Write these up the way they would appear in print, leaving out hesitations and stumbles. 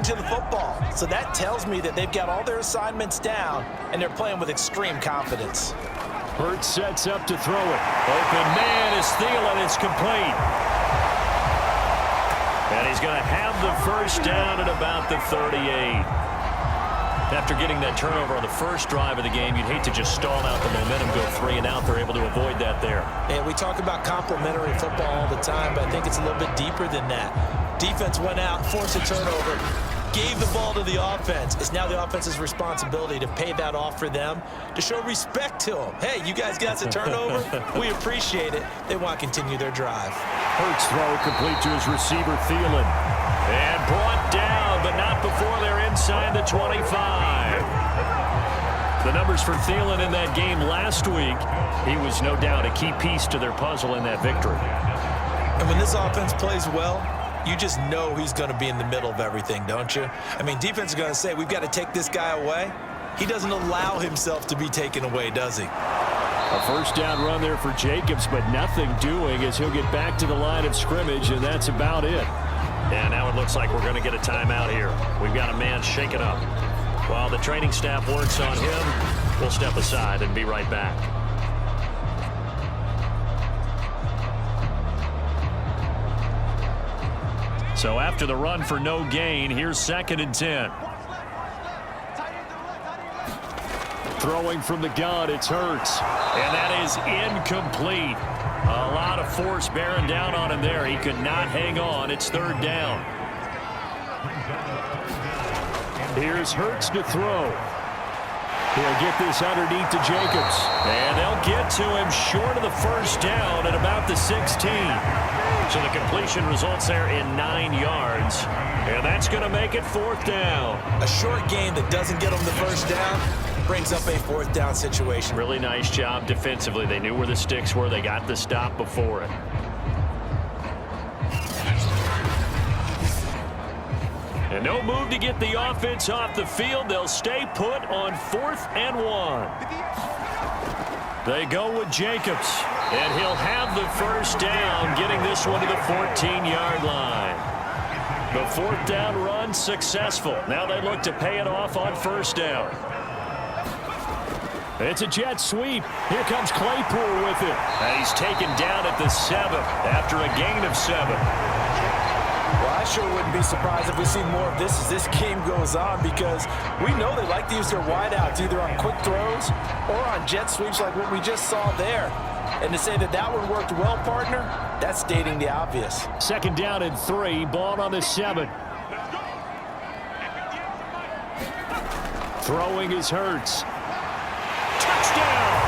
on to the football. So that tells me that they've got all their assignments down, and they're playing with extreme confidence. Hurts sets up to throw it. Open man is Thielen. It's complete. And he's going to have the first down at about the 38. After getting that turnover on the first drive of the game, you'd hate to just stall out the momentum, go 3 and out. They're able to avoid that there. And we talk about complementary football all the time, but I think it's a little bit deeper than that. Defense went out, forced a turnover, gave the ball to the offense. It's now the offense's responsibility to pay that off for them, to show respect to them. Hey, you guys got the turnover? We appreciate it. They want to continue their drive. Hurts throw complete to his receiver, Thielen. And brought down, but not before they're inside the 25. The numbers for Thielen in that game last week, he was no doubt a key piece to their puzzle in that victory. And when this offense plays well, you just know he's going to be in the middle of everything, don't you? I mean, defense is going to say, we've got to take this guy away. He doesn't allow himself to be taken away, does he? A first down run there for Jacobs, but nothing doing as he'll get back to the line of scrimmage, and that's about it. And now it looks like we're going to get a timeout here. We've got a man shaken up. While the training staff works on him, we'll step aside and be right back. So after the run for no gain, here's 2nd and 10. Throwing from the gun, it's Hurts. And that is incomplete. A lot of force bearing down on him there. He could not hang on. It's 3rd down. Here's Hurts to throw. He'll get this underneath to Jacobs. And they'll get to him short of the first down at about the 16. So the completion results there in 9 yards. And that's going to make it 4th down. A short game that doesn't get them the first down brings up a 4th down situation. Really nice job defensively. They knew where the sticks were. They got the stop before it. And no move to get the offense off the field. They'll stay put on 4th and 1. They go with Jacobs. And he'll have the first down, getting this one to the 14-yard line. The 4th down run successful. Now they look to pay it off on 1st down. It's a jet sweep. Here comes Claypool with it. And he's taken down at the 7 after a gain of 7. Well, I sure wouldn't be surprised if we see more of this as this game goes on, because we know they like to use their wideouts either on quick throws or on jet sweeps like what we just saw there. And to say that that one worked well, partner, that's stating the obvious. 2nd down and 3, ball on the 7. Throwing is Hurts. Touchdown!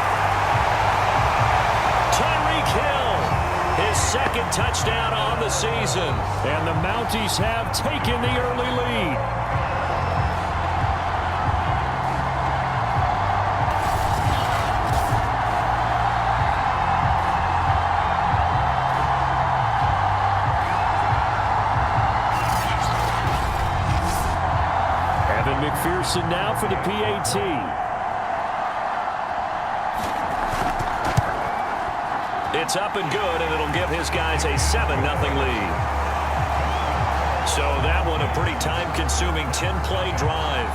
Tyreek Hill, his 2nd touchdown on the season. And the Mounties have taken the early lead. Evan McPherson now for the PAT. It's up and good, and it'll give his guys a 7-0 lead. So that one a pretty time-consuming 10-play drive.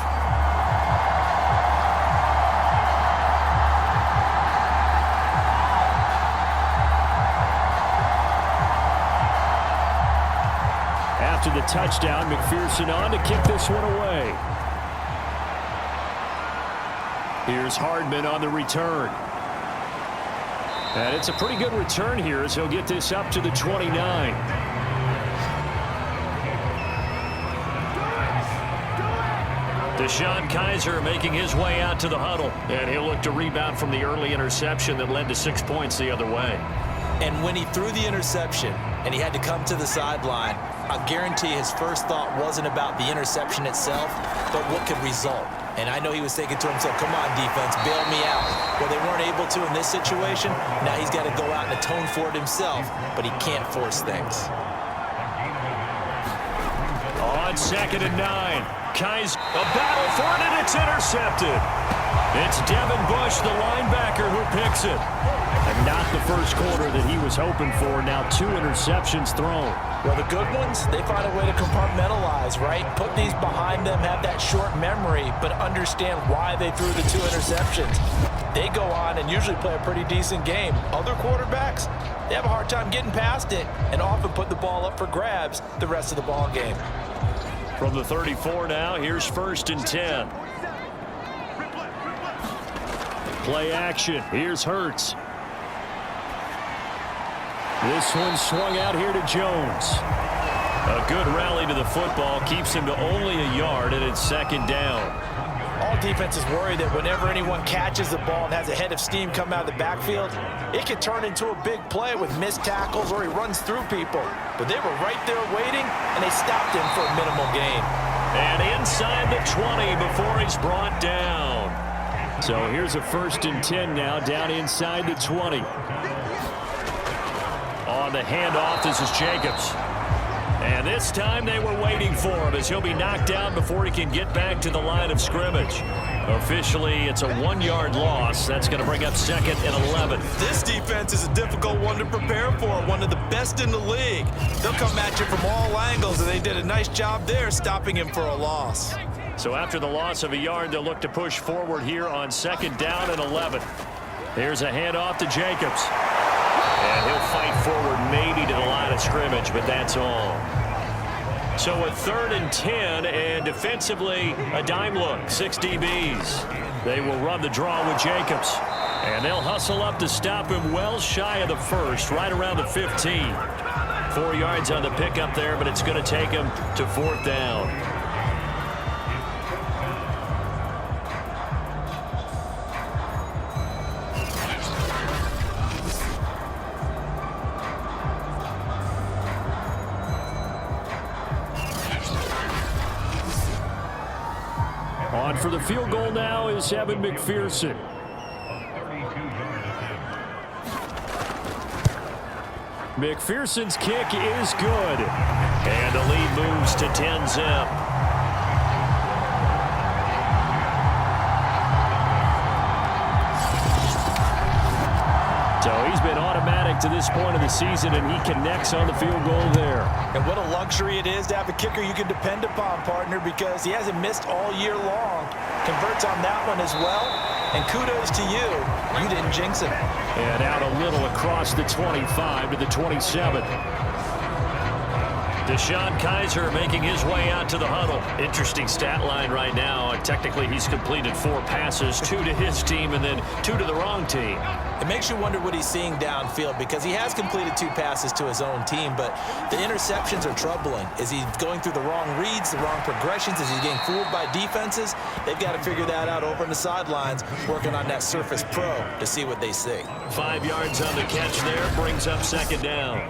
After the touchdown, McPherson on to kick this one away. Here's Hardman on the return. And it's a pretty good return here as he'll get this up to the 29. Deshaun Kaiser making his way out to the huddle. And he'll look to rebound from the early interception that led to 6 points the other way. And when he threw the interception and he had to come to the sideline, I guarantee his first thought wasn't about the interception itself, but what could result. And I know he was thinking to himself, come on, defense, bail me out. Well, they weren't able to in this situation. Now he's got to go out and atone for it himself, but he can't force things. On 2nd and 9, Kai's a battle for it, and it's intercepted. It's Devin Bush, the linebacker, who picks it. And not the first quarter that he was hoping for. Now 2 interceptions thrown. Well, the good ones, they find a way to compartmentalize, right? Put these behind them, have that short memory, but understand why they threw the 2 interceptions. They go on and usually play a pretty decent game. Other quarterbacks, they have a hard time getting past it and often put the ball up for grabs the rest of the ball game. From the 34 now, here's 1st and 10. Play action. Here's Hurts. This one swung out here to Jones. A good rally to the football keeps him to only a yard, and it's 2nd down. All defenses worry that whenever anyone catches the ball and has a head of steam come out of the backfield, it can turn into a big play with missed tackles or he runs through people. But they were right there waiting, and they stopped him for a minimal gain. And inside the 20 before he's brought down. So here's a 1st and 10 now, down inside the 20. On the handoff, this is Jacobs. And this time they were waiting for him as he'll be knocked down before he can get back to the line of scrimmage. Officially, it's a 1-yard loss. That's going to bring up 2nd and 11. This defense is a difficult one to prepare for, one of the best in the league. They'll come at you from all angles, and they did a nice job there stopping him for a loss. So after the loss of a yard, they'll look to push forward here on 2nd down and 11. Here's a handoff to Jacobs. And he'll fight forward maybe to the line of scrimmage, but that's all. So a 3rd and 10, and defensively, a dime look, 6 DBs. They will run the draw with Jacobs. And they'll hustle up to stop him well shy of the 1st, right around the 15. 4 yards on the pickup there, but it's going to take him to 4th down. On for the field goal now is Evan McPherson. McPherson's kick is good. And the lead moves to 10-zip. So he's been automatic to this point of the season, and he connects on the field goal there. And what a luxury it is to have a kicker you can depend upon, partner, because he hasn't missed all year long. Converts on that one as well. And kudos to you. You didn't jinx him. And out a little across the 25 to the 27. Deshaun Kaiser making his way out to the huddle. Interesting stat line right now. Technically, he's completed 4 passes, 2 to his team and then 2 to the wrong team. It makes you wonder what he's seeing downfield because he has completed 2 passes to his own team, but the interceptions are troubling. Is he going through the wrong reads, the wrong progressions? Is he getting fooled by defenses? They've got to figure that out over on the sidelines, working on that Surface Pro to see what they see. 5 yards on the catch there, brings up 2nd down.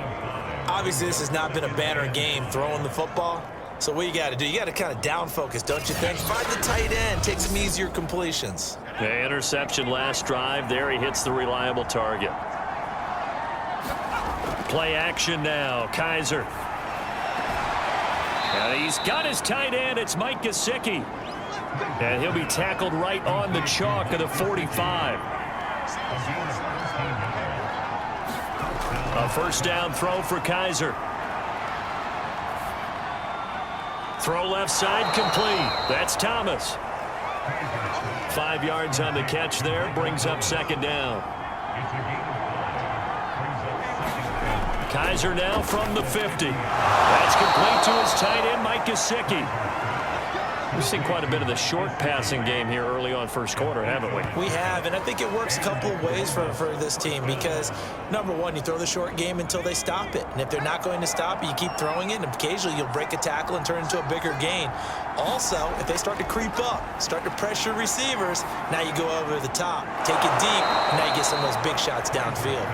Obviously, this has not been a banner game throwing the football. So what you got to do, you got to kind of down focus, don't you think? Find the tight end, take some easier completions. The interception last drive. There he hits the reliable target. Play action now. Kaiser. And he's got his tight end. It's Mike Gesicki. And he'll be tackled right on the chalk of the 45. A 1st down throw for Kaiser. Throw left side complete. That's Thomas. 5 yards on the catch there. Brings up 2nd down. Kaiser now from the 50. That's complete to his tight end, Mike Gesicki. We've seen quite a bit of the short passing game here early on 1st quarter, haven't we? We have, and I think it works a couple of ways for this team because, number one, you throw the short game until they stop it. And if they're not going to stop it, you keep throwing it, and occasionally you'll break a tackle and turn into a bigger gain. Also, if they start to creep up, start to pressure receivers, now you go over the top, take it deep, and now you get some of those big shots downfield.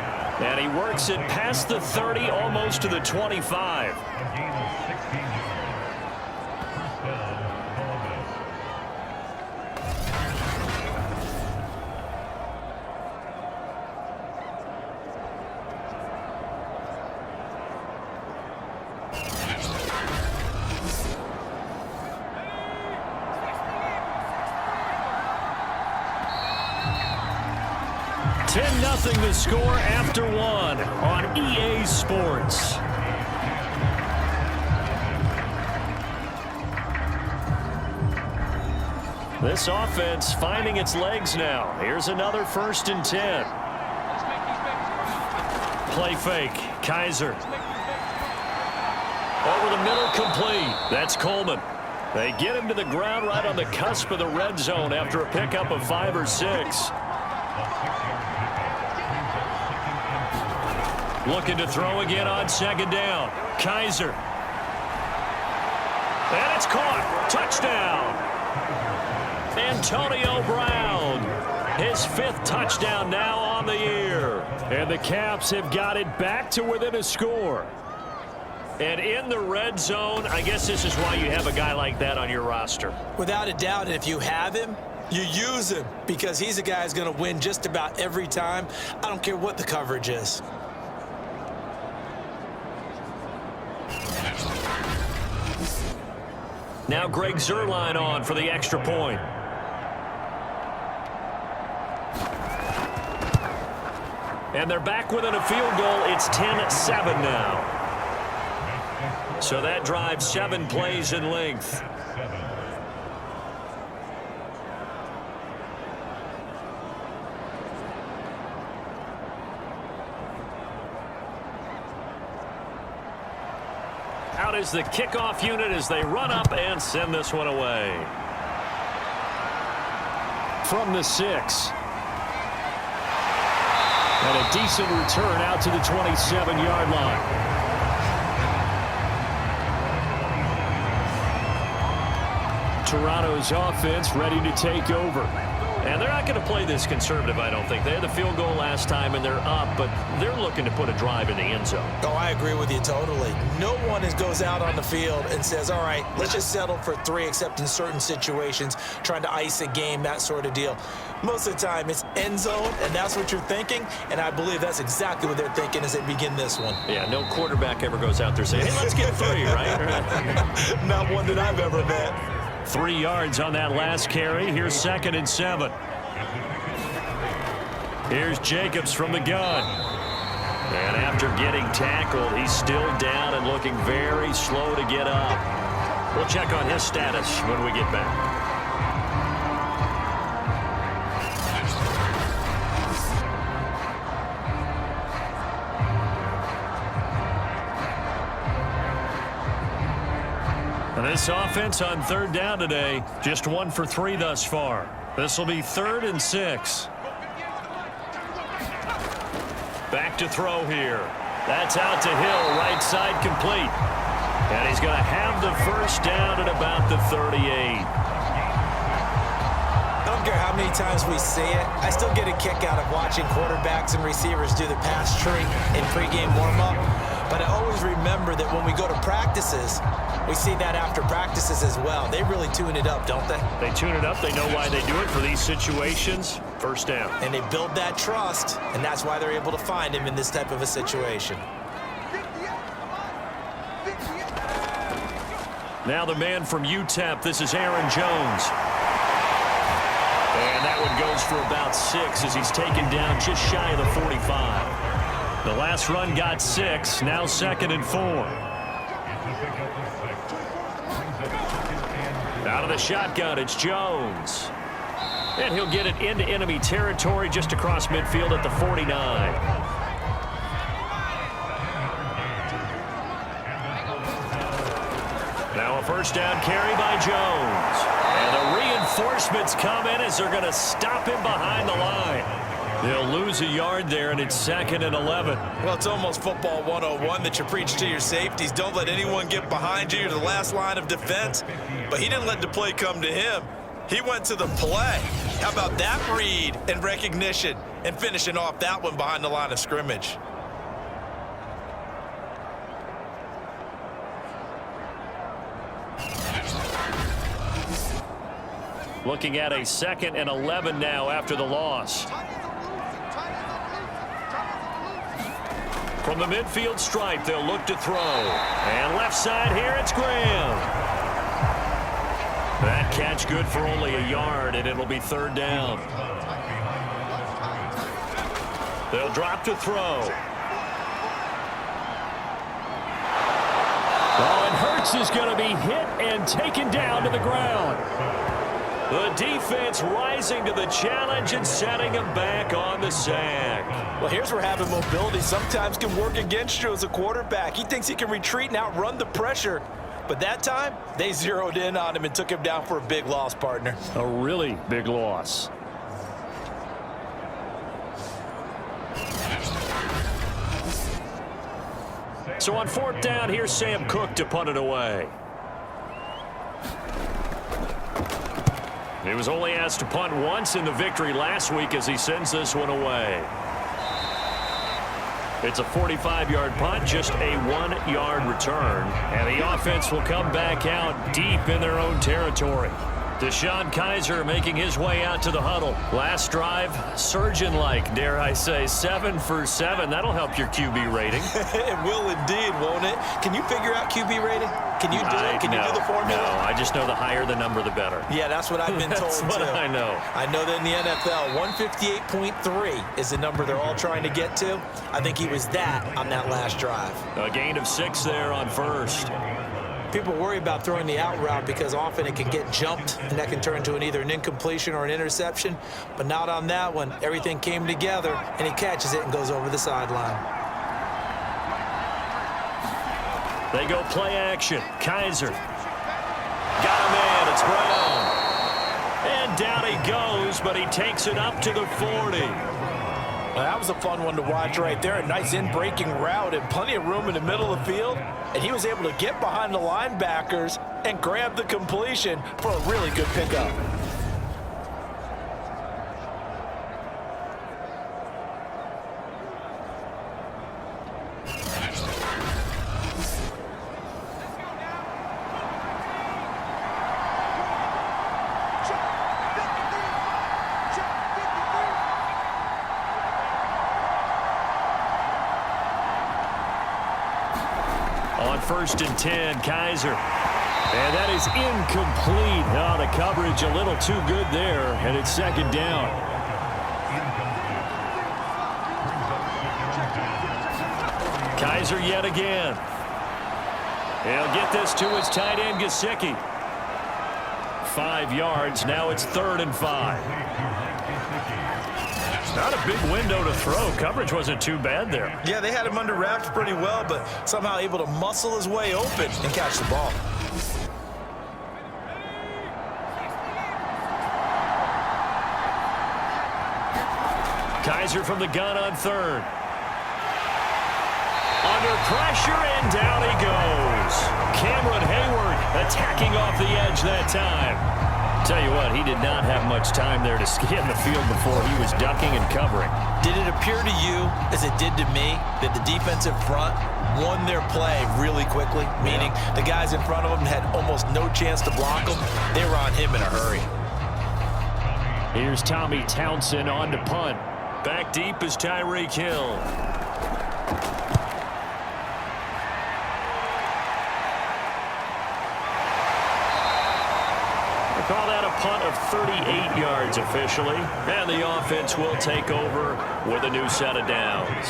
And he works it past the 30, almost to the 25. 10-0 the score after one on EA Sports. This offense finding its legs now. Here's another 1st and 10. Play fake. Kaiser. Over the middle, complete. That's Coleman. They get him to the ground right on the cusp of the red zone after a pickup of 5 or 6. Looking to throw again on 2nd down. Kaiser. And it's caught. Touchdown. Antonio Brown. His 5th touchdown now on the year. And the Caps have got it back to within a score. And in the red zone, I guess this is why you have a guy like that on your roster. Without a doubt, and if you have him, you use him because he's a guy who's going to win just about every time. I don't care what the coverage is. Now Greg Zuerlein on for the extra point. And they're back within a field goal. It's 10-7 now. So that drives 7 plays in length. Out is the kickoff unit as they run up and send this one away. From the 6. And a decent return out to the 27-yard line. Toronto's offense ready to take over. And they're not going to play this conservative, I don't think. They had the field goal last time, and they're up, but they're looking to put a drive in the end zone. Oh, I agree with you totally. No one goes out on the field and says, all right, let's just settle for 3, except in certain situations, trying to ice a game, that sort of deal. Most of the time, it's end zone, and that's what you're thinking, and I believe that's exactly what they're thinking as they begin this one. Yeah, no quarterback ever goes out there saying, hey, let's get 3, right? Not one that I've ever met. 3 yards on that last carry. Here's 2nd and 7. Here's Jacobs from the gun. And after getting tackled, he's still down and looking very slow to get up. We'll check on his status when we get back. This offense on 3rd down today, just 1 for 3 thus far. This will be 3rd and 6. Back to throw here. That's out to Hill, right side complete. And he's going to have the 1st down at about the 38. I don't care how many times we see it. I still get a kick out of watching quarterbacks and receivers do the pass tree in pregame warm-up. But I always remember that when we go to practices, we see that after practices as well. They really tune it up, don't they? They tune it up. They know why they do it for these situations. 1st down. And they build that trust, and that's why they're able to find him in this type of a situation. Now the man from UTEP, this is Aaron Jones. And that one goes for about 6 as he's taken down just shy of the 45. The last run got 6, now 2nd and 4. Out of the shotgun, it's Jones. And he'll get it into enemy territory just across midfield at the 49. Now a 1st down carry by Jones. And the reinforcements come in as they're going to stop him behind the line. They'll lose a yard there, and it's 2nd and 11. Well, it's almost football 101 that you preach to your safeties. Don't let anyone get behind you. You're the last line of defense. But he didn't let the play come to him. He went to the play. How about that read and recognition and finishing off that one behind the line of scrimmage? Looking at a 2nd and 11 now after the loss. From the midfield stripe, they'll look to throw. And left side here, it's Graham. That catch good for only a yard, and it'll be 3rd down. They'll drop to throw. Oh, and Hurts is going to be hit and taken down to the ground. The defense rising to the challenge and setting him back on the sack. Well, here's where having mobility sometimes can work against you as a quarterback. He thinks he can retreat and outrun the pressure. But that time, they zeroed in on him and took him down for a big loss, partner. A really big loss. So on 4th down, here's Sam Cook to punt it away. He was only asked to punt once in the victory last week as he sends this one away. It's a 45-yard punt, just a 1-yard return. And the offense will come back out deep in their own territory. Deshaun Kaiser making his way out to the huddle. Last drive, surgeon-like, dare I say, 7 for 7. That'll help your QB rating. It will indeed, won't it? Can you figure out QB rating? Can you do it? Can you do the formula? No, I just know the higher the number, the better. Yeah, that's what I've been told, That's what I know. I know that in the NFL, 158.3 is the number they're all trying to get to. I think he was that on that last drive. A gain of 6 there on 1st. People worry about throwing the out route because often it can get jumped, and that can turn into either an incompletion or an interception. But not on that one. Everything came together, and he catches it and goes over the sideline. They go play action. Kaiser. Got him in. It's Brown. And down he goes, but he takes it up to the 40. Well, that was a fun one to watch right there. A nice in-breaking route and plenty of room in the middle of the field. And he was able to get behind the linebackers and grab the completion for a really good pickup. On 1st and 10, Kaiser. And that is incomplete. Oh, the coverage a little too good there, and it's 2nd down. Kaiser yet again. He'll get this to his tight end, Gesicki. 5 yards. Now it's 3rd and 5. Not a big window to throw. Coverage wasn't too bad there. Yeah, they had him under wraps pretty well, but somehow able to muscle his way open and catch the ball. Kaiser from the gun on 3rd. Under pressure, and down he goes. Cameron Hayward attacking off the edge that time. Tell you what, he did not have much time there to scan the field before he was ducking and covering. Did it appear to you, as it did to me, that the defensive front won their play really quickly? Meaning the guys in front of them had almost no chance to block them. They were on him in a hurry. Here's Tommy Townsend on to punt. Back deep is Tyreek Hill. Call that a punt of 38 yards officially. And the offense will take over with a new set of downs.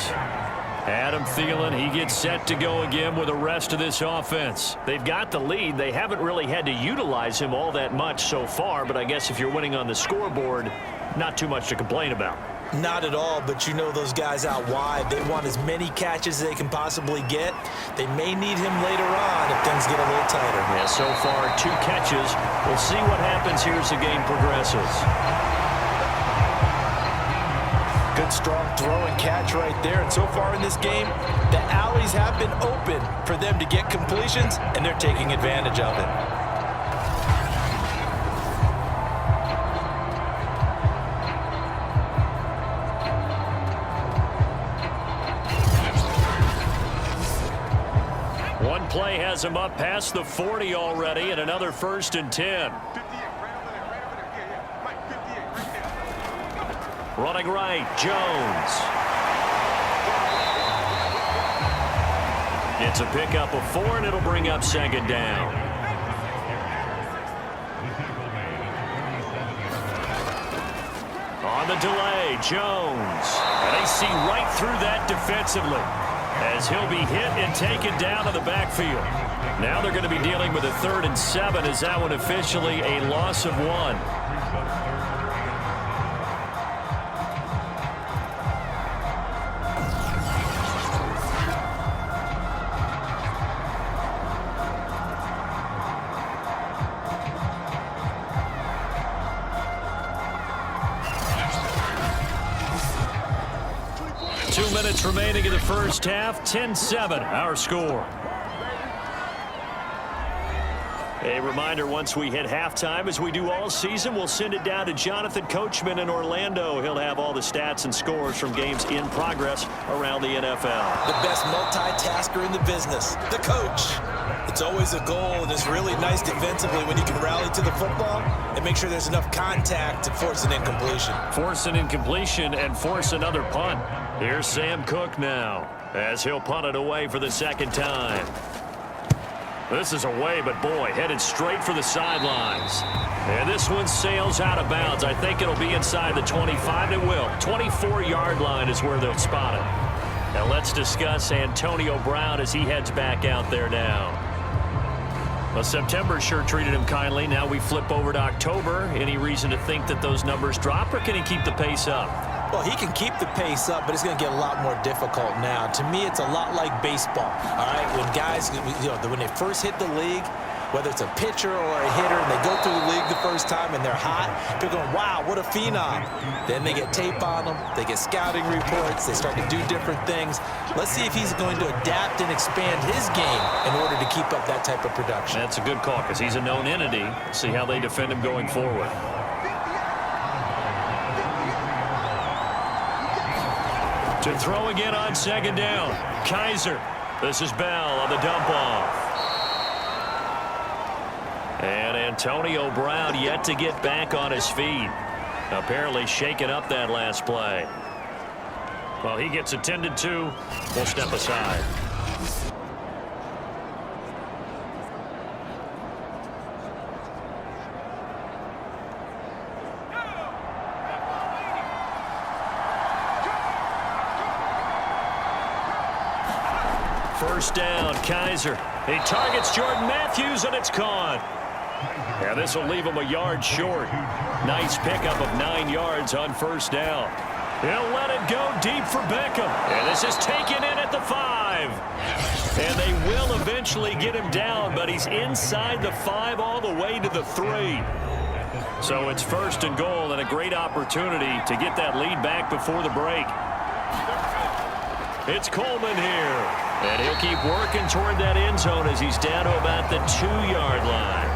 Adam Thielen, he gets set to go again with the rest of this offense. They've got the lead. They haven't really had to utilize him all that much so far, but I guess if you're winning on the scoreboard, not too much to complain about. Not at all, but you know those guys out wide, they want as many catches as they can possibly get. They may need him later on if things get a little tighter. Yeah, so far 2 catches. We'll see what happens here as the game progresses. Good strong throw and catch right there. And so far in this game, the alleys have been open for them to get completions, and they're taking advantage of it. One play has him up past the 40 already, and another 1st and 10. Running right, Jones. It's a pickup of 4, and it'll bring up 2nd down. On the delay, Jones. And they see right through that defensively as he'll be hit and taken down to the backfield. Now they're going to be dealing with a 3rd and 7. Is that one officially a loss of 1? 2 minutes remaining in the first half. 10-7, our score. A reminder, once we hit halftime, as we do all season, we'll send it down to Jonathan Coachman in Orlando. He'll have all the stats and scores from games in progress around the NFL. The best multitasker in the business, the coach. It's always a goal, and it's really nice defensively when you can rally to the football and make sure there's enough contact to force an incompletion. Force an incompletion and force another punt. Here's Sam Cook now as he'll punt it away for the 2nd time. This is away, but boy, headed straight for the sidelines. And this one sails out of bounds. I think it'll be inside the 25. It will. 24-yard line is where they'll spot it. Now let's discuss Antonio Brown as he heads back out there now. Well, September sure treated him kindly. Now we flip over to October. Any reason to think that those numbers drop, or can he keep the pace up? Well, he can keep the pace up, but it's going to get a lot more difficult now. To me, it's a lot like baseball, all right? When guys, when they first hit the league, whether it's a pitcher or a hitter, and they go through the league the first time and they're hot, they're going, wow, what a phenom. Then they get tape on them, they get scouting reports, they start to do different things. Let's see if he's going to adapt and expand his game in order to keep up that type of production. That's a good call because he's a known entity. See how they defend him going forward. To throw again on 2nd down. Kaiser. This is Bell on the dump off. And Antonio Brown yet to get back on his feet. Apparently shaking up that last play. Well, he gets attended to. We'll step aside. First down, Kaiser. He targets Jordan Matthews, and it's caught. Yeah, this will leave him a yard short. Nice pickup of 9 yards on 1st down. He'll let it go deep for Beckham. And this is taken in at the 5. And they will eventually get him down, but he's inside the 5 all the way to the 3. So it's 1st and goal, and a great opportunity to get that lead back before the break. It's Coleman here. And he'll keep working toward that end zone as he's down to about the 2-yard line.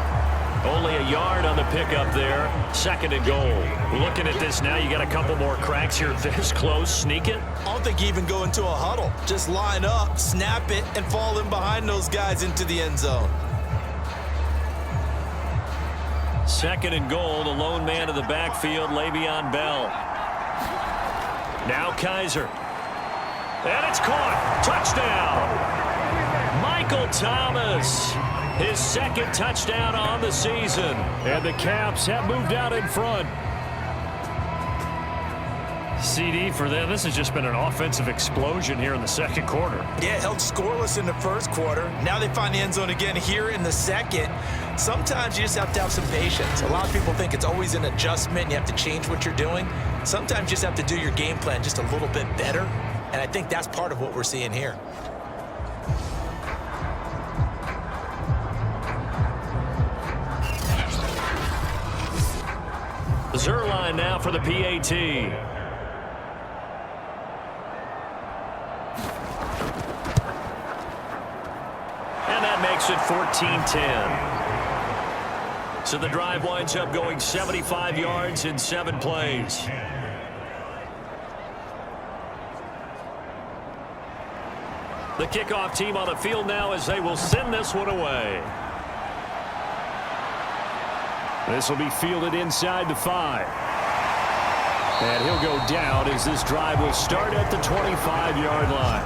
Only a yard on the pickup there. 2nd and goal. Looking at this now, you got a couple more cracks here. This close, sneak it. I don't think you even go into a huddle. Just line up, snap it, and fall in behind those guys into the end zone. 2nd and goal. The lone man of the backfield, Le'Veon Bell. Now Kaiser. And it's caught. Touchdown. Michael Thomas. His 2nd touchdown on the season. And the Caps have moved out in front. CD for them. This has just been an offensive explosion here in the 2nd quarter. Yeah, held scoreless in the 1st quarter. Now they find the end zone again here in the 2nd. Sometimes you just have to have some patience. A lot of people think it's always an adjustment. You have to change what you're doing. Sometimes you just have to do your game plan just a little bit better. And I think that's part of what we're seeing here. Zerline now for the PAT. And that makes it 14-10. So the drive winds up going 75 yards in 7 plays. The kickoff team on the field now as they will send this one away. This will be fielded inside the 5. And he'll go down as this drive will start at the 25-yard line.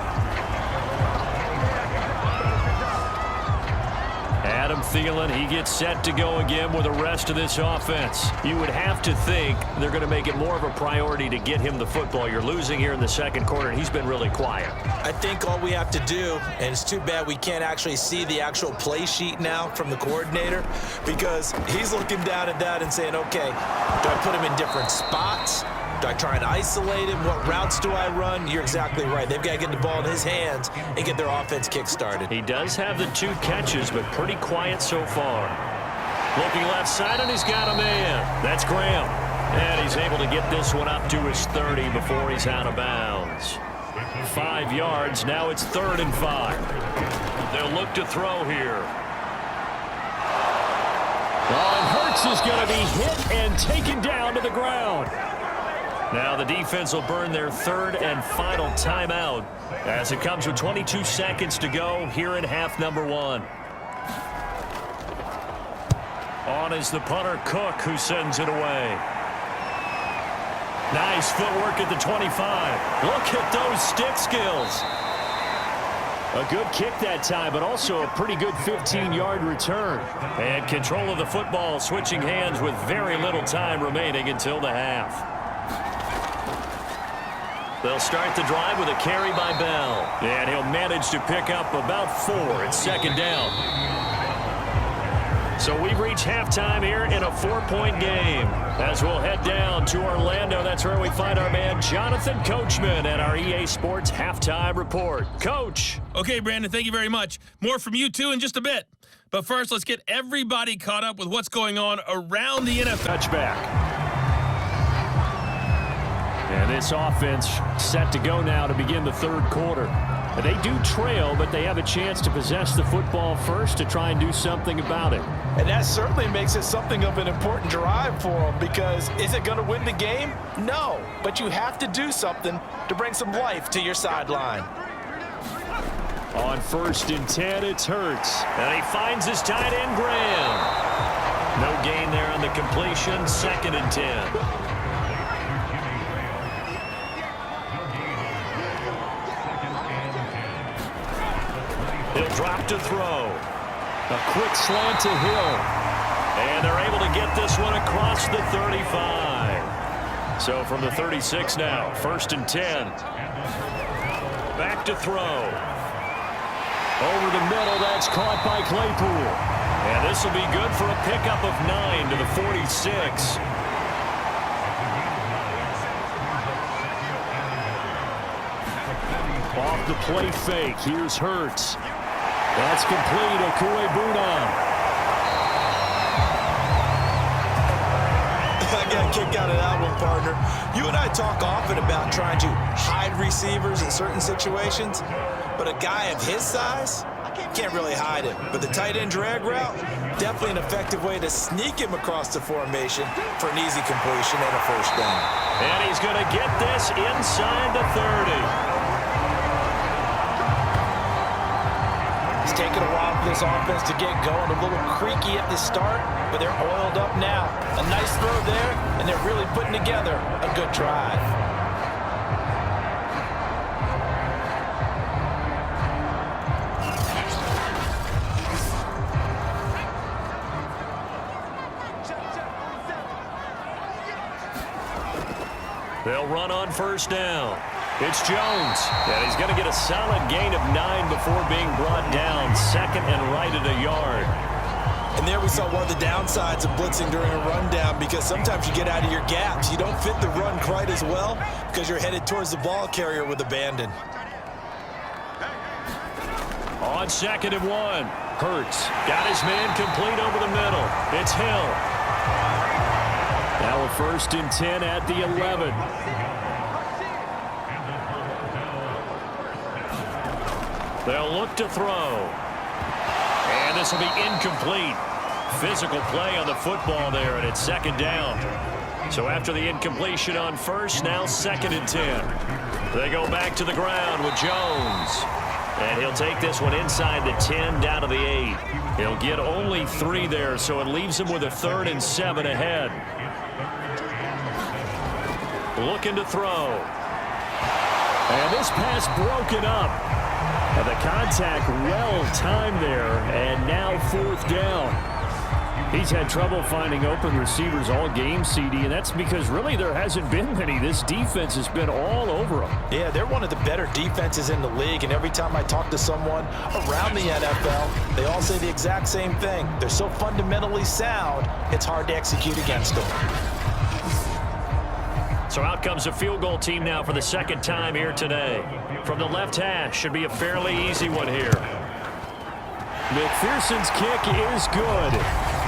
Adam Thielen, he gets set to go again with the rest of this offense. You would have to think they're going to make it more of a priority to get him the football. You're losing here in the second quarter, and he's been really quiet. I think all we have to do, and it's too bad we can't actually see the actual play sheet now from the coordinator, because he's looking down at that and saying, okay, do I put him in different spots? Do I try and isolate him? What routes do I run? You're exactly right. They've got to get the ball in his hands and get their offense kick-started. He does have the 2 catches, but pretty quiet so far. Looking left side, and he's got a man. That's Graham. And he's able to get this one up to his 30 before he's out of bounds. 5 yards. Now it's 3rd and 5. They'll look to throw here. Oh, and Hurts is going to be hit and taken down to the ground. Now the defense will burn their 3rd and final timeout as it comes with 22 seconds to go here in half number 1. On is the punter, Cook, who sends it away. Nice footwork at the 25. Look at those stick skills. A good kick that time, but also a pretty good 15-yard return. And control of the football, switching hands with very little time remaining until the half. They'll start the drive with a carry by Bell. And he'll manage to pick up about 4 at 2nd down. So we've reached halftime here in a 4-point game. As we'll head down to Orlando, that's where we find our man Jonathan Coachman at our EA Sports Halftime Report. Coach. Okay, Brandon, thank you very much. More from you, too, in just a bit. But first, let's get everybody caught up with what's going on around the NFL. Touchback. And this offense set to go now to begin the 3rd quarter. They do trail, but they have a chance to possess the football first to try and do something about it. And that certainly makes it something of an important drive for them, because is it going to win the game? No, but you have to do something to bring some life to your sideline. On 1st and 10, it's Hurts. And he finds his tight end, Graham. No gain there on the completion, 2nd and 10. He'll drop to throw. A quick slant to Hill. And they're able to get this one across the 35. So from the 36 now, 1st and 10. Back to throw. Over the middle, that's caught by Claypool. And this will be good for a pickup of 9 to the 46. Off the play fake, here's Hurts. That's complete, Okuegbunam. I got a kick out of that one, partner. You and I talk often about trying to hide receivers in certain situations, but a guy of his size can't really hide him. But the tight end drag route, definitely an effective way to sneak him across the formation for an easy completion and a 1st down. And he's going to get this inside the 30. It's taken a while for this offense to get going, a little creaky at the start, but they're oiled up now. A nice throw there, and they're really putting together a good drive. They'll run on 1st down. It's Jones, and he's going to get a solid gain of 9 before being brought down, 2nd and right at a yard. And there we saw one of the downsides of blitzing during a rundown, because sometimes you get out of your gaps. You don't fit the run quite as well because you're headed towards the ball carrier with abandon. On 2nd and 1, Hurts got his man complete over the middle. It's Hill. Now a 1st and 10 at the 11. They'll look to throw. And this will be incomplete. Physical play on the football there, and it's 2nd down. So after the incompletion on 1st, now 2nd and 10. They go back to the ground with Jones. And he'll take this one inside the 10 down to the 8. He'll get only 3 there, so it leaves him with a 3rd and 7 ahead. Looking to throw. And this pass broken up. And the contact well timed there, and now 4th down. He's had trouble finding open receivers all game, CD, and that's because really there hasn't been many. This defense has been all over them. Yeah, they're one of the better defenses in the league, and every time I talk to someone around the NFL, they all say the exact same thing. They're so fundamentally sound, it's hard to execute against them. So out comes a field goal team now for the 2nd time here today. From the left hash, should be a fairly easy one here. McPherson's kick is good.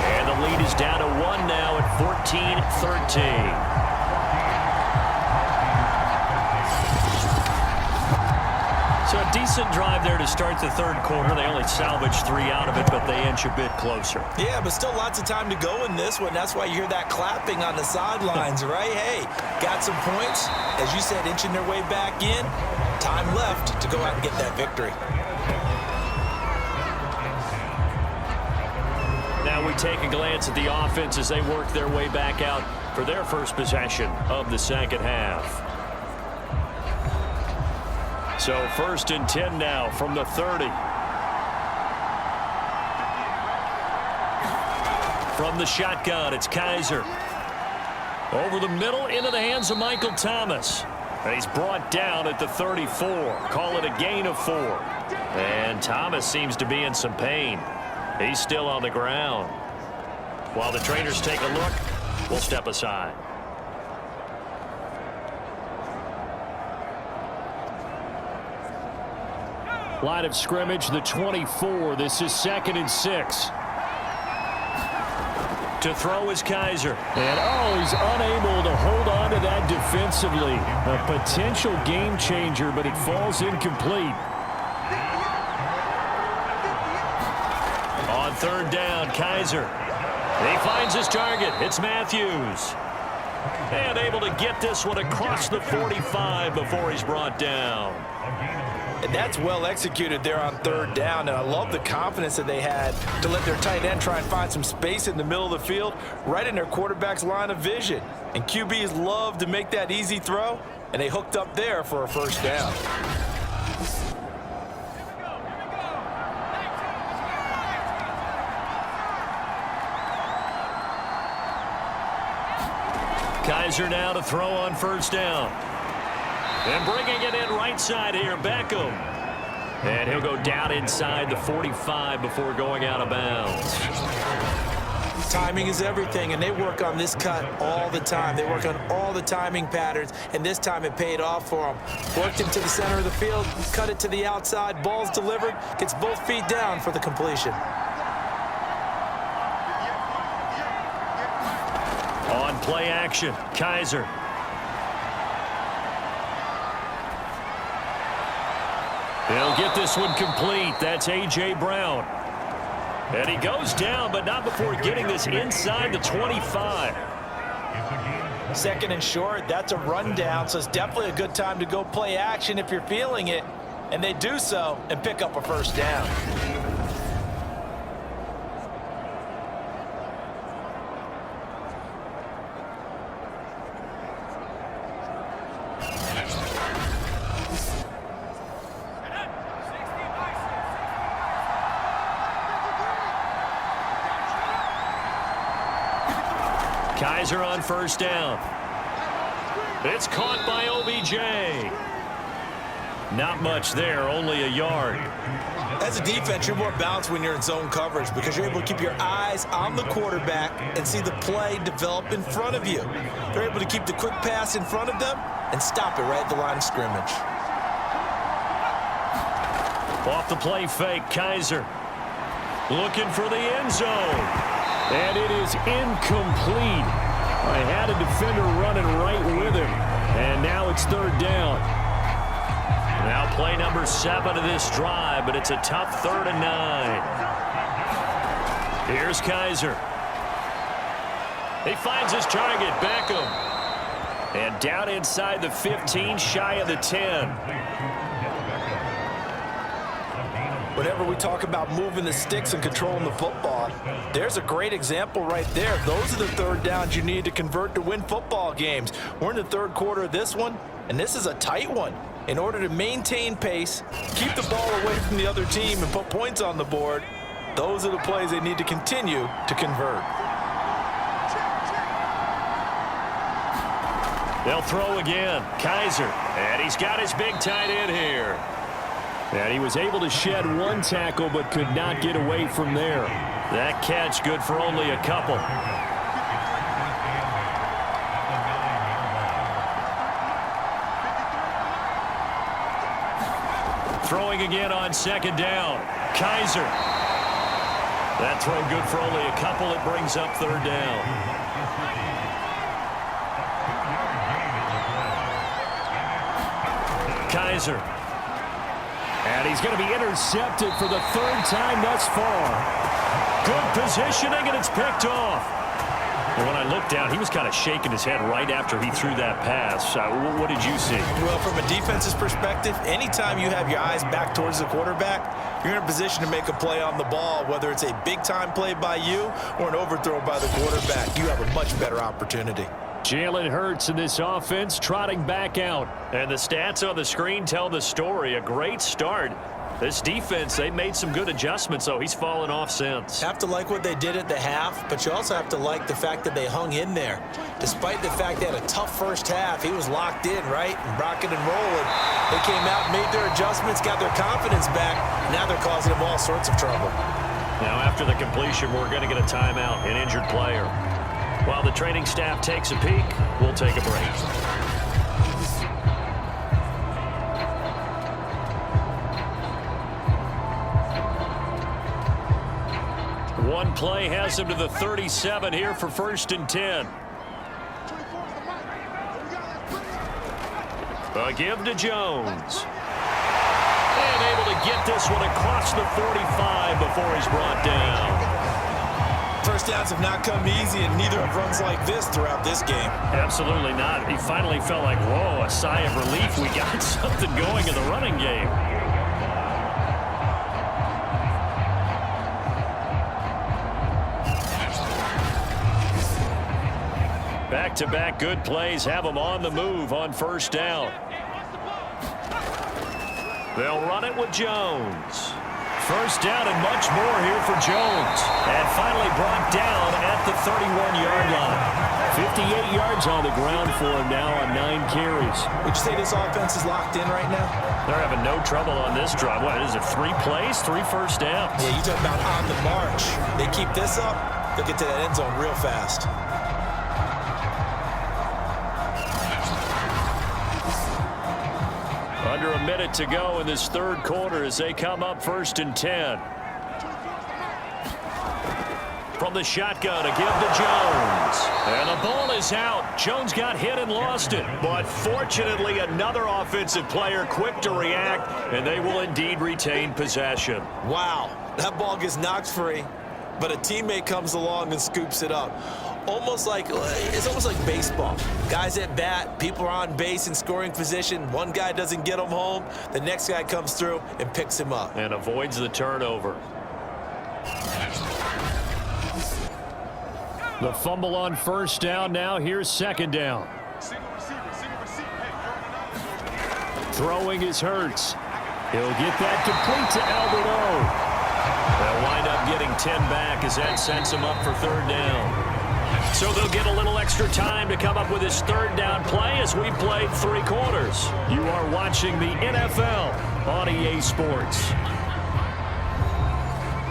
And the lead is down to 1 now at 14-13. So a decent drive there to start the 3rd quarter. They only salvaged 3 out of it, but they inch a bit closer. Yeah, but still lots of time to go in this one. That's why you hear that clapping on the sidelines, right? Hey, got some points. As you said, inching their way back in. Time left to go out and get that victory. Now we take a glance at the offense as they work their way back out for their first possession of the 2nd half. So 1st and 10 now from the 30. From the shotgun, it's Kaiser. Over the middle, into the hands of Michael Thomas. And he's brought down at the 34. Call it a gain of 4. And Thomas seems to be in some pain. He's still on the ground. While the trainers take a look, we'll step aside. Line of scrimmage, the 24. This is 2nd and 6. To throw is Kaiser. And, he's unable to hold on to that defensively. A potential game changer, but it falls incomplete. On 3rd down, Kaiser. He finds his target. It's Matthews. And able to get this one across the 45 before he's brought down. And that's well executed there on 3rd down. And I love the confidence that they had to let their tight end try and find some space in the middle of the field, right in their quarterback's line of vision. And QBs love to make that easy throw, and they hooked up there for a 1st down. Kaiser now to throw on 1st down. And bringing it in right side here, Beckham. And he'll go down inside the 45 before going out of bounds. Timing is everything, and they work on this cut all the time. They work on all the timing patterns, and this time it paid off for them. Worked him to the center of the field, cut it to the outside, ball's delivered, gets both feet down for the completion. On play action, Kaiser. He'll get this one complete. That's A.J. Brown. And he goes down, but not before getting this inside the 25. 2nd and short, that's a rundown, so it's definitely a good time to go play action if you're feeling it. And they do so and pick up a 1st down. Kaiser on 1st down. It's caught by OBJ. Not much there, only a yard. As a defense, you're more balanced when you're in zone coverage because you're able to keep your eyes on the quarterback and see the play develop in front of you. They're able to keep the quick pass in front of them and stop it right at the line of scrimmage. Off the play fake, Kaiser. Looking for the end zone. And it is incomplete. I had a defender running right with him. And now it's 3rd down. Now play number 7 of this drive, but it's a tough 3rd and 9. Here's Kaiser. He finds his target, Beckham. And down inside the 15, shy of the 10. Whenever we talk about moving the sticks and controlling the football, there's a great example right there. Those are the 3rd downs you need to convert to win football games. We're in the 3rd quarter of this one, and this is a tight one. In order to maintain pace, keep the ball away from the other team, and put points on the board, those are the plays they need to continue to convert. They'll throw again. Kaiser. And he's got his big tight end here. And he was able to shed one tackle but could not get away from there. That catch good for only a couple. Throwing again on second down. Kaiser. That throw good for only a couple. It brings up third down. Kaiser. And he's going to be intercepted for the third time thus far. Good positioning, and it's picked off. And when I looked down, he was kind of shaking his head right after he threw that pass. What did you see? Well, from a defense's perspective, anytime you have your eyes back towards the quarterback, you're in a position to make a play on the ball, whether it's a big-time play by you or an overthrow by the quarterback. You have a much better opportunity. Jalen Hurts in this offense trotting back out. And the stats on the screen tell the story. A great start. This defense, they made some good adjustments, so he's fallen off since. Have to like what they did at the half, but you also have to like the fact that they hung in there. Despite the fact they had a tough first half, he was locked in, right? And rocking and rolling. They came out, made their adjustments, got their confidence back. Now they're causing them all sorts of trouble. Now after the completion, we're going to get a timeout, an injured player. While the training staff takes a peek, we'll take a break. One play has him to the 37 here for 1st and 10. A give to Jones. And able to get this one across the 45 before he's brought down. First downs have not come easy, and neither have runs like this throughout this game. Absolutely not. He finally felt like, whoa, a sigh of relief. We got something going in the running game. Back-to-back good plays have him on the move on 1st down. They'll run it with Jones. 1st down and much more here for Jones. And finally brought down at the 31-yard line. 58 yards on the ground for him now on 9 carries. Would you say this offense is locked in right now? They're having no trouble on this drive. What is it, 3 plays, 3 first downs? Yeah, you talk about on the march. They keep this up, they'll get to that end zone real fast. Under a minute to go in this 3rd quarter as they come up 1st and 10. From the shotgun, a give to Jones. And the ball is out. Jones got hit and lost it. But fortunately, another offensive player quick to react, and they will indeed retain possession. Wow, that ball gets knocked free, but a teammate comes along and scoops it up. It's almost like baseball. Guys at bat, people are on base in scoring position. One guy doesn't get him home. The next guy comes through and picks him up. And avoids the turnover. The fumble on 1st down. Now here's 2nd down. Throwing is Hurts. He'll get that complete to Albert O. They'll wind up getting 10 back as that sets him up for 3rd down. So they'll get a little extra time to come up with his 3rd down play as we played 3 quarters. You are watching the NFL on EA Sports.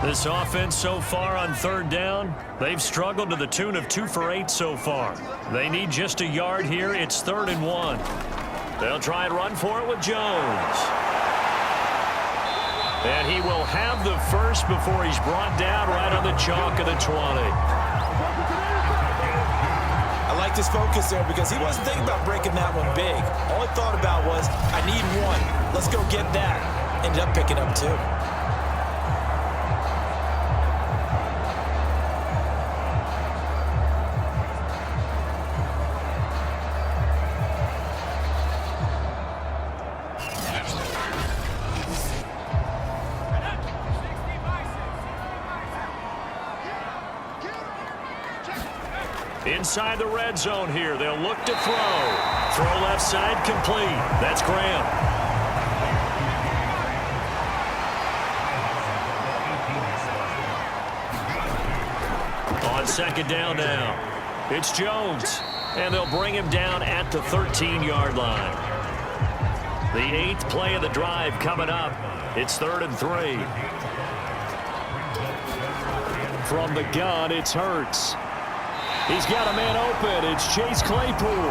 This offense so far on 3rd down, they've struggled to the tune of 2 for 8 so far. They need just a yard here. It's 3rd and 1. They'll try and run for it with Jones. And he will have the first before he's brought down right on the chalk of the 20. I like this focus there because he wasn't thinking about breaking that one big. All he thought about was, I need 1. Let's go get that. Ended up picking up 2. Inside the red zone here. They'll look to throw. Throw left side complete. That's Graham. second down now. It's Jones, and they'll bring him down at the 13-yard line. The 8th play of the drive coming up. It's 3rd and 3. From the gun, it's Hurts. He's got a man open. It's Chase Claypool.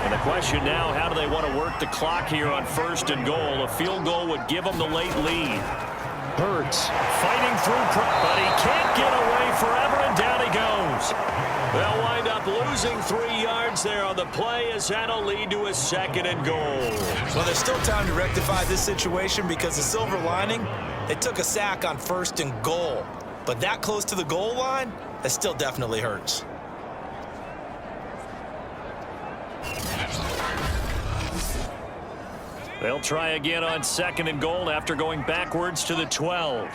And the question now, how do they want to work the clock here on 1st and goal? A field goal would give them the late lead. Hurts fighting through, but he can't get away forever, and down he goes. They'll wind up losing 3 yards there on the play, as that'll lead to a 2nd and goal. Well, there's still time to rectify this situation because the silver lining, they took a sack on 1st and goal. But that close to the goal line, that still definitely hurts. They'll try again on 2nd and goal after going backwards to the 12.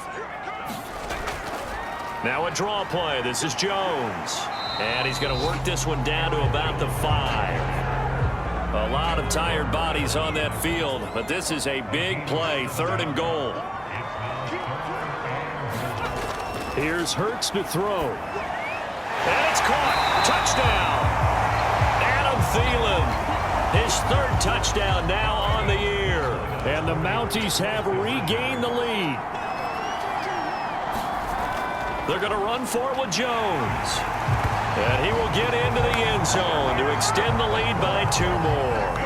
Now a draw play. This is Jones. And he's going to work this one down to about the 5. A lot of tired bodies on that field, but this is a big play, 3rd and goal. Here's Hurts to throw. And it's caught. Touchdown. Adam Thielen. His 3rd touchdown now on the year. And the Mounties have regained the lead. They're going to run for it with Jones. And he will get into the end zone to extend the lead by 2 more.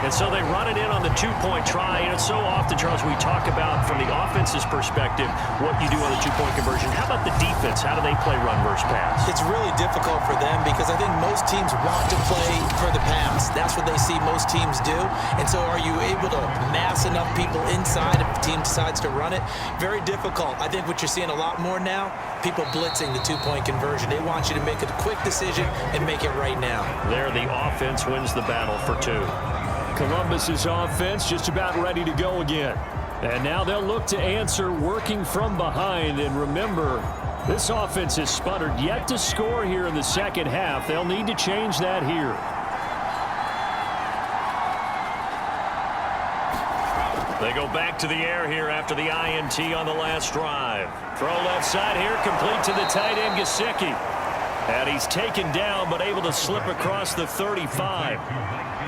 And so they run it in on the 2-point try. And it's so often, Charles, we talk about from the offense's perspective what you do on the 2-point conversion. How about the defense? How do they play run versus pass? It's really difficult for them because I think most teams want to play for the pass. That's what they see most teams do. And so are you able to mass enough people inside if the team decides to run it? Very difficult. I think what you're seeing a lot more now, people blitzing the 2-point conversion. They want you to make a quick decision and make it right now. There, the offense wins the battle for 2. Columbus's offense just about ready to go again. And now they'll look to answer working from behind. And remember, this offense has sputtered yet to score here in the second half. They'll need to change that here. They go back to the air here after the INT on the last drive. Throw left side here, complete to the tight end, Gesicki. And he's taken down, but able to slip across the 35.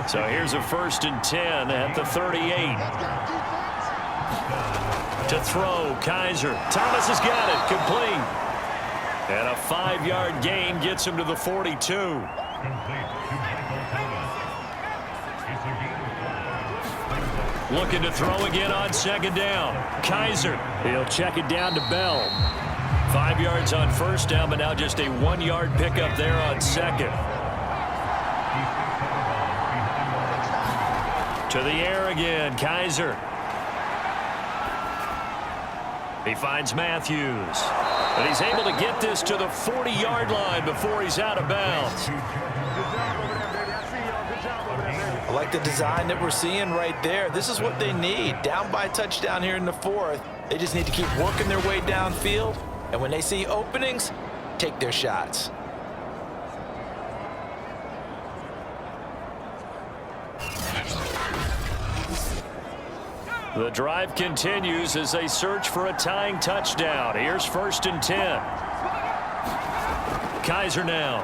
So here's a 1st and 10 at the 38. To throw, Kaiser. Thomas has got it, complete. And a 5-yard gain gets him to the 42. Looking to throw again on 2nd down. Kaiser, he'll check it down to Bell. 5 yards on 1st down, but now just a 1-yard pickup there on 2nd. To the air again, Kaiser. He finds Matthews. But he's able to get this to the 40-yard line before he's out of bounds. I like the design that we're seeing right there. This is what they need. Down by a touchdown here in the 4th. They just need to keep working their way downfield. And when they see openings, take their shots. The drive continues as they search for a tying touchdown. Here's 1st and 10. Kaiser now.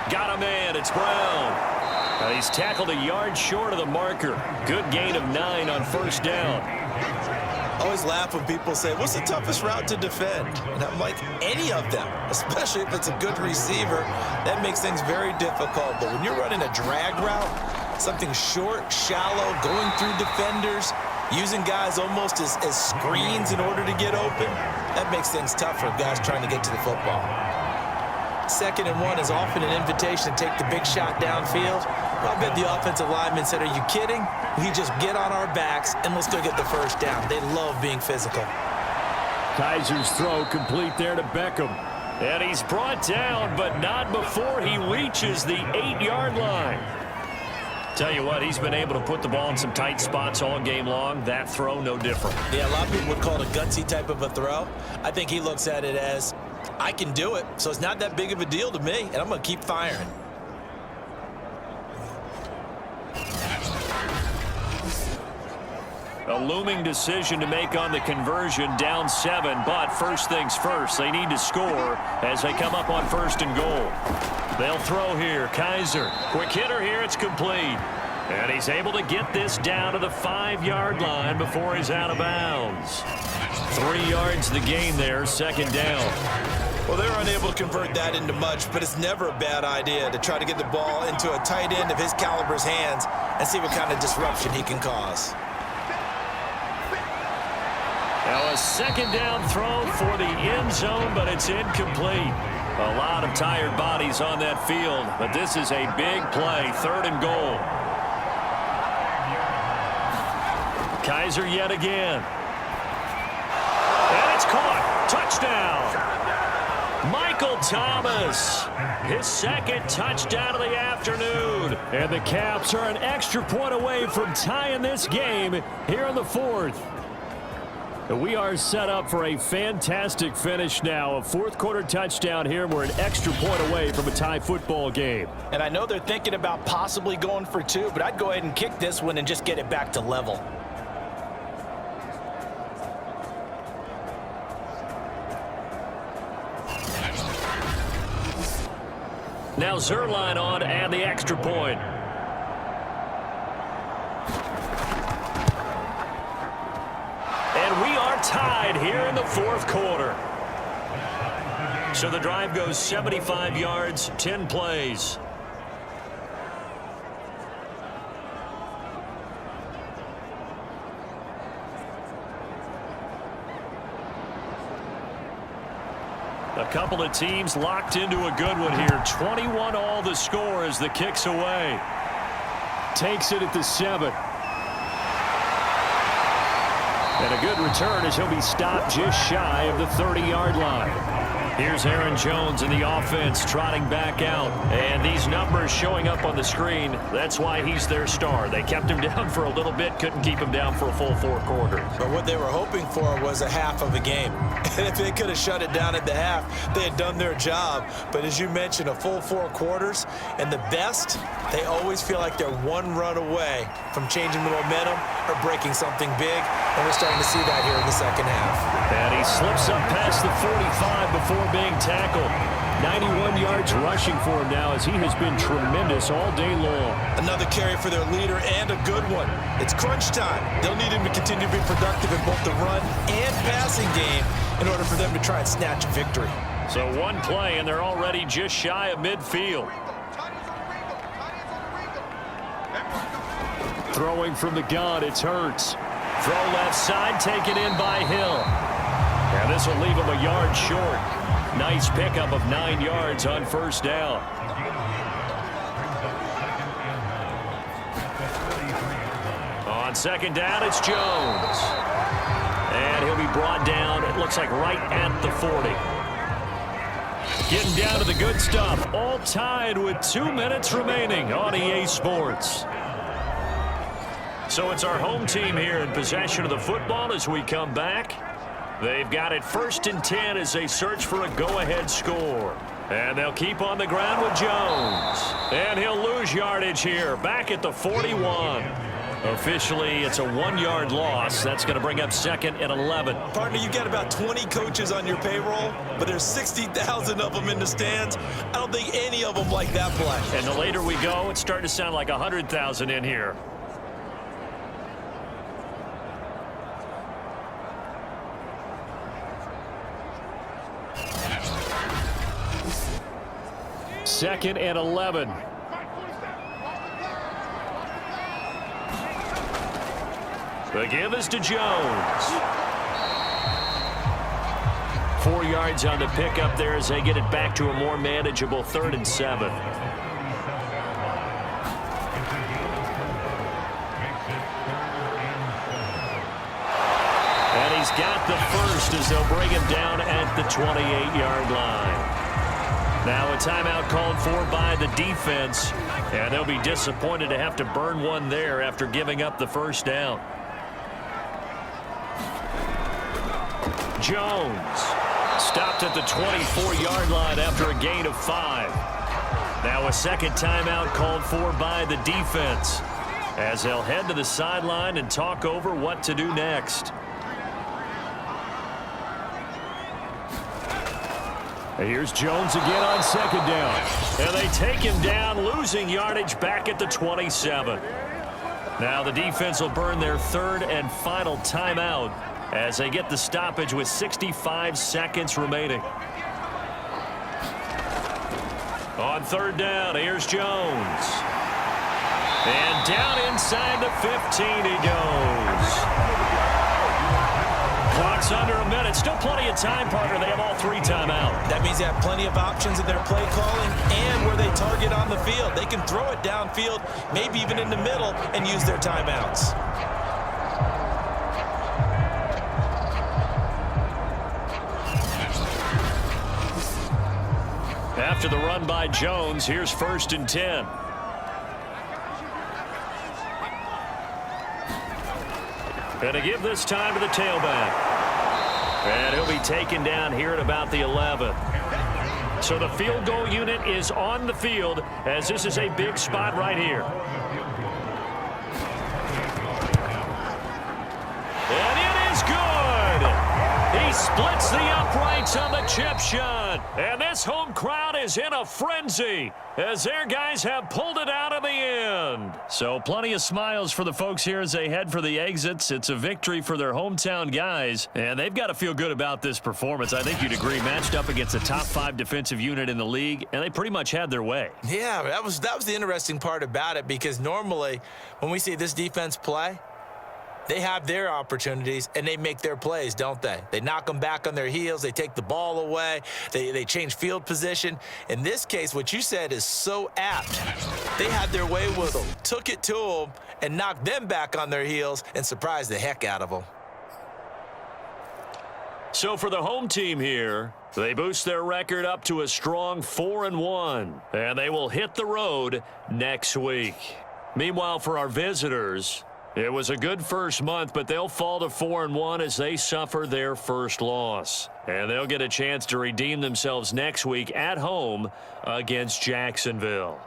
Got a man. It's Brown. He's tackled a yard short of the marker. Good gain of 9 on 1st down. I always laugh when people say, what's the toughest route to defend? And I'm like, any of them, especially if it's a good receiver. That makes things very difficult. But when you're running a drag route, something short, shallow, going through defenders, using guys almost as screens in order to get open, that makes things tough for guys trying to get to the football. 2nd and 1 is often an invitation to take the big shot downfield. I bet the offensive lineman said, are you kidding? We just get on our backs and let's go get the 1st down. They love being physical. Kaiser's throw complete there to Beckham. And he's brought down, but not before he reaches the 8-yard line. Tell you what, he's been able to put the ball in some tight spots all game long. That throw, no different. Yeah, a lot of people would call it a gutsy type of a throw. I think he looks at it as, I can do it, so it's not that big of a deal to me, and I'm going to keep firing. A looming decision to make on the conversion, down 7, but first things first, they need to score as they come up on 1st and goal. They'll throw here. Kaiser, quick hitter here, it's complete. And he's able to get this down to the 5-yard line before he's out of bounds. 3 yards the gain there, 2nd down. Well, they're unable to convert that into much, but it's never a bad idea to try to get the ball into a tight end of his caliber's hands and see what kind of disruption he can cause. Now a 2nd down throw for the end zone, but it's incomplete. A lot of tired bodies on that field, but this is a big play, 3rd and goal. Kaiser yet again. And it's caught. Touchdown. Michael Thomas, his 2nd touchdown of the afternoon. And the Caps are an extra point away from tying this game here in the 4th. We are set up for a fantastic finish now. A 4th quarter touchdown here. We're an extra point away from a tie football game. And I know they're thinking about possibly going for 2, but I'd go ahead and kick this one and just get it back to level. Now Zerline on and the extra point. And we are tied here in the 4th quarter. So the drive goes 75 yards, 10 plays. A couple of teams locked into a good one here. 21 all the score as the kick's away. Takes it at the 7. And a good return as he'll be stopped just shy of the 30-yard line. Here's Aaron Jones in the offense trotting back out. And these numbers showing up on the screen, that's why he's their star. They kept him down for a little bit, couldn't keep him down for a full 4 quarters. But what they were hoping for was a half of a game. And if they could have shut it down at the half, they had done their job. But as you mentioned, a full 4 quarters, and the best, they always feel like they're 1 run away from changing the momentum or breaking something big. And we're starting to see that here in the 2nd half. And he slips up past the 45 before being tackled. 91 yards rushing for him now as he has been tremendous all day long. Another carry for their leader and a good one. It's crunch time. They'll need him to continue to be productive in both the run and passing game in order for them to try and snatch a victory. So 1 play and they're already just shy of midfield. Throwing from the gun, it's Hurts. Throw left side, taken in by Hill. And this will leave him a yard short. Nice pickup of 9 yards on 1st down. On 2nd down, it's Jones. And he'll be brought down, it looks like right at the 40. Getting down to the good stuff. All tied with 2 minutes remaining on EA Sports. So it's our home team here in possession of the football as we come back. They've got it 1st and 10 as they search for a go-ahead score. And they'll keep on the ground with Jones. And he'll lose yardage here, back at the 41. Officially, it's a 1-yard loss. That's going to bring up 2nd and 11. Partner, you got about 20 coaches on your payroll, but there's 60,000 of them in the stands. I don't think any of them like that play. And the later we go, it's starting to sound like 100,000 in here. Second and 11. The give is to Jones. 4 yards on the pickup there as they get it back to a more manageable 3rd and 7. And he's got the first as they'll bring him down at the 28-yard line. Now a timeout called for by the defense, and they'll be disappointed to have to burn one there after giving up the 1st down. Jones stopped at the 24-yard line after a gain of 5. Now a 2nd timeout called for by the defense. as they'll head to the sideline and talk over what to do next. Here's Jones again on second down. And they take him down, losing yardage back at the 27. Now the defense will burn their third and final timeout as they get the stoppage with 65 seconds remaining. On third down, here's Jones. And down inside the 15 he goes. Clock's under a minute. Still plenty of time, partner. They have all three timeouts. That means they have plenty of options in their play calling and where they target on the field. They can throw it downfield, maybe even in the middle, and use their timeouts. After the run by Jones, here's 1st and 10. And to give this time to the tailback. And he'll be taken down here at about the 11. So the field goal unit is on the field as this is a big spot right here. And it is good. He splits the uprights on the chip shot. And this home crowd is in a frenzy as their guys have pulled it out in the end. So plenty of smiles for the folks here as they head for the exits. It's a victory for their hometown guys, and they've got to feel good about this performance. I think you'd agree, matched up against a top 5 defensive unit in the league, and they pretty much had their way. Yeah, that was the interesting part about it, because normally when we see this defense play, they have their opportunities, and they make their plays, don't they? They knock them back on their heels. They take the ball away. They change field position. In this case, what you said is so apt. They had their way with them, took it to them, and knocked them back on their heels and surprised the heck out of them. So for the home team here, they boost their record up to a strong 4-1, and they will hit the road next week. Meanwhile, for our visitors, it was a good first month, but they'll fall to 4-1 as they suffer their first loss. And they'll get a chance to redeem themselves next week at home against Jacksonville.